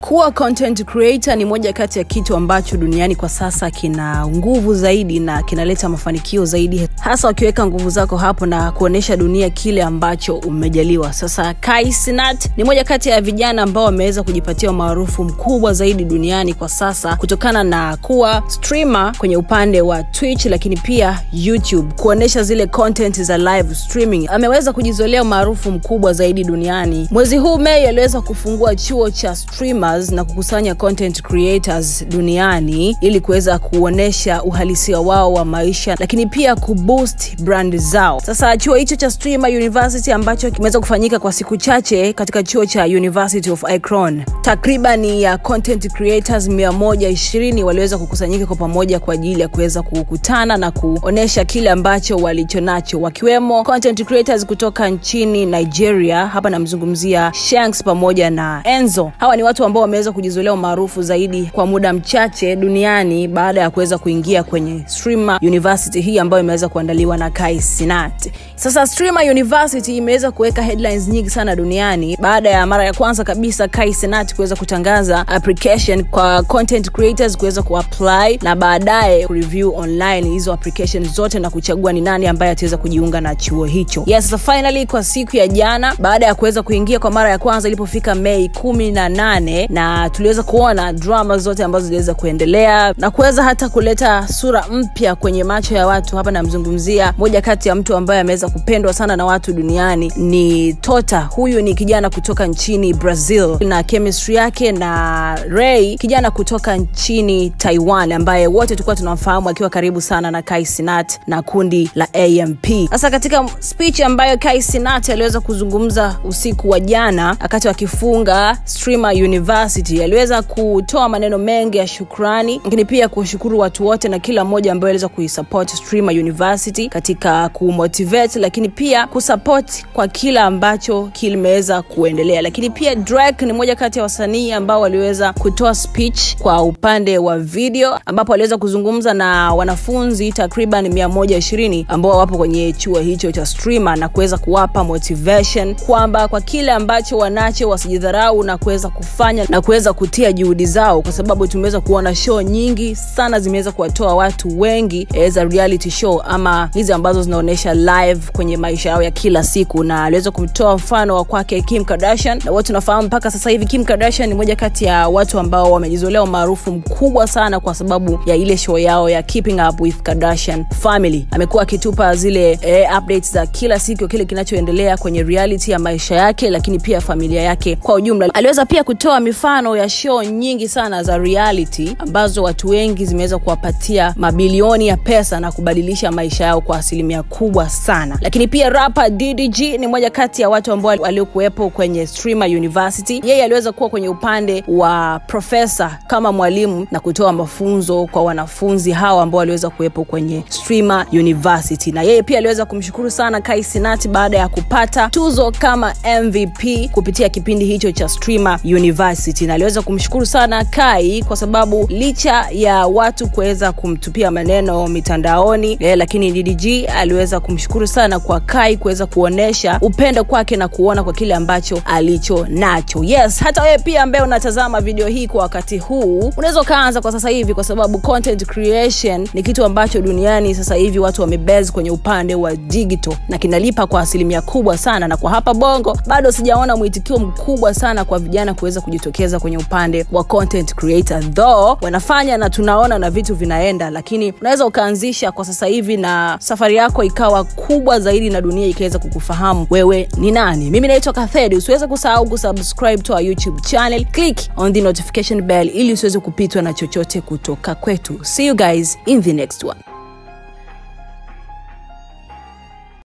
Kuwa content creator ni moja kati ya kitu ambacho duniani kwa sasa kina nguvu zaidi na kinaleta mafanikio zaidi, hasa ukiweka nguvu zako hapo na kuonesha dunia kile ambacho umejaliwa. Sasa Kai Cenat ni moja kati ya vijana ambao wameweza kujipatia maarufu mkubwa zaidi duniani kwa sasa kutokana na kuwa streamer kwenye upande wa Twitch, lakini pia YouTube, kuonesha zile content za live streaming. Ameweza kujizolea maarufu mkubwa zaidi duniani. Mwezi huu Mei aliweza kufungua chuo cha streamers na kukusanya content creators duniani ili kuweza kuonesha uhalisia wao wa maisha, lakini pia kuboost brand zao. Sasa chuo hicho cha Streamer University ambacho kimeweza kufanyika kwa siku chache katika chuo cha University of Akron, takriban ya content creators 120 waliweza kukusanyika kwa pamoja kwa ajili ya kuweza kukutana na kuonesha kile ambacho walichonacho, wakiwemo content creators kutoka nchini Nigeria. Hapa namzungumzia Shanks pamoja na Enzo. Hawa ni watu ambao wameweza kujizolea maarufu zaidi kwa muda mchache duniani baada ya kuweza kuingia kwenye Streamer University hii ambayo imeweza kuandaliwa na Kai Cenat. Sasa Streamer University imeweza kuweka headlines nyingi sana duniani baada ya mara ya kwanza kabisa Kai Cenat kuweza kutangaza application kwa content creators kuweza kuapply na baadaye review online hizo applications zote na kuchagua ni nani ambaye ataweza kujiunga na chuo hicho. Yes, so finally kwa siku ya jana baada ya kuweza kuingia kwa mara ya kwanza ilipofika Mei 18, na tuliweza kuona drama zote ambazo ziliweza kuendelea na kuweza hata kuleta sura mpya kwenye macho ya watu. Hapa namzungumzia moja kati ya mtu ambaye ameweza kupendwa sana na watu duniani, ni Tota. Huyu ni kijana kutoka nchini Brazil na chemistry yake na Ray, kijana kutoka nchini Taiwan, ambaye wote tulikuwa tunamfahamu akiwa karibu sana na Kai Cenat na kundi la AMP. Sasa katika speech ambayo Kai Cenat aliweza kuzungumza usiku wa jana wakati akifunga Streamer University, aliweza kutoa maneno mengi ya shukrani, lakini pia kushukuru watu wote na kila mmoja ambaye aliweza kuisupport Streamer University katika kumotivate, lakini pia kusupport kwa kila ambacho kimeweza kuendelea. Lakini pia Drake ni moja kati ya wasanii ambao waliweza kutoa speech kwa upande wa video, ambapo aliweza kuzungumza na wanafunzi takriban 120 ambao wapo kwenye chuo hicho cha streamer na kuweza kuwapa motivation kwamba kwa kile ambacho wanacho wasijidharau na kuweza kufanya na kuweza kutia juhudi zao, kwa sababu tumeweza kuona show nyingi sana zimeweza kuwatoa watu wengi as a reality show ama hizi ambazo zinaonesha live kwenye maisha yao ya kila siku. Na aliweza kutoa mfano wa kwake Kim Kardashian, na wote tunafahamu mpaka sasa hivi Kim Kardashian ni moja kati ya watu ambao wamejizolea maarufu mkubwa sana kwa sababu ya ile show yao ya Keeping Up with Kardashian Family. Amekuwa akitupa zile updates za kila siku kile kinachoendelea kwenye reality ya maisha yake, lakini pia familia yake kwa ujumla. Aliweza pia kutoa mifano ya show nyingi sana za reality ambazo watu wengi zimeweza kuwapatia mabilioni ya pesa na kubadilisha maisha yao kwa asilimia kubwa sana. Lakini pia rapper DDG ni moja kati ya watu ambao waliokuwepo kwenye Streamer University. Yeye aliweza kuwa kwenye upande wa professor kama mwalimu na kutoa mafunzo kwa wanafunzi hawa ambao waliweza kuwepo kwenye Streamer University. Na yeye pia aliweza kumshukuru sana Kai Cenat baada ya kupata tuzo kama MVP kupitia kipindi hicho cha Streamer University. Na aliweza kumshukuru sana Kai kwa sababu licha ya watu kuweza kumtupia maneno mitandaoni, lakini DDG aliweza kumshukuru sana kwa Kai kuweza kuonesha upendo kwake na kuona kwa kile ambacho alicho nacho. Yes, hata wewe pia ambaye unatazama video hii kwa wakati huu, unaweza kaanza kwa sasa hivi, kwa sababu content creation ni kitu ambacho duniani sasa hivi watu wamebase kwenye upande wa digital na kinalipa kwa asilimia kubwa sana. Na kwa hapa Bongo bado sijaona mwitikio mkubwa sana kwa vijana kuweza kujitokeza kwenye upande wa content creator, though wanafanya na tunaona na vitu vinaenda, lakini unaweza ukaanzisha kwa sasa hivi na safari yako ikawa kubwa zaidi na dunia ikaweza kukufahamu wewe ni nani. Mimi naitwa Kathedi. Usiweze kusahau kusubscribe to our YouTube channel, click on the notification bell ili usiweze kupitwa na chochote kutoka kwetu. See you guys in the next one.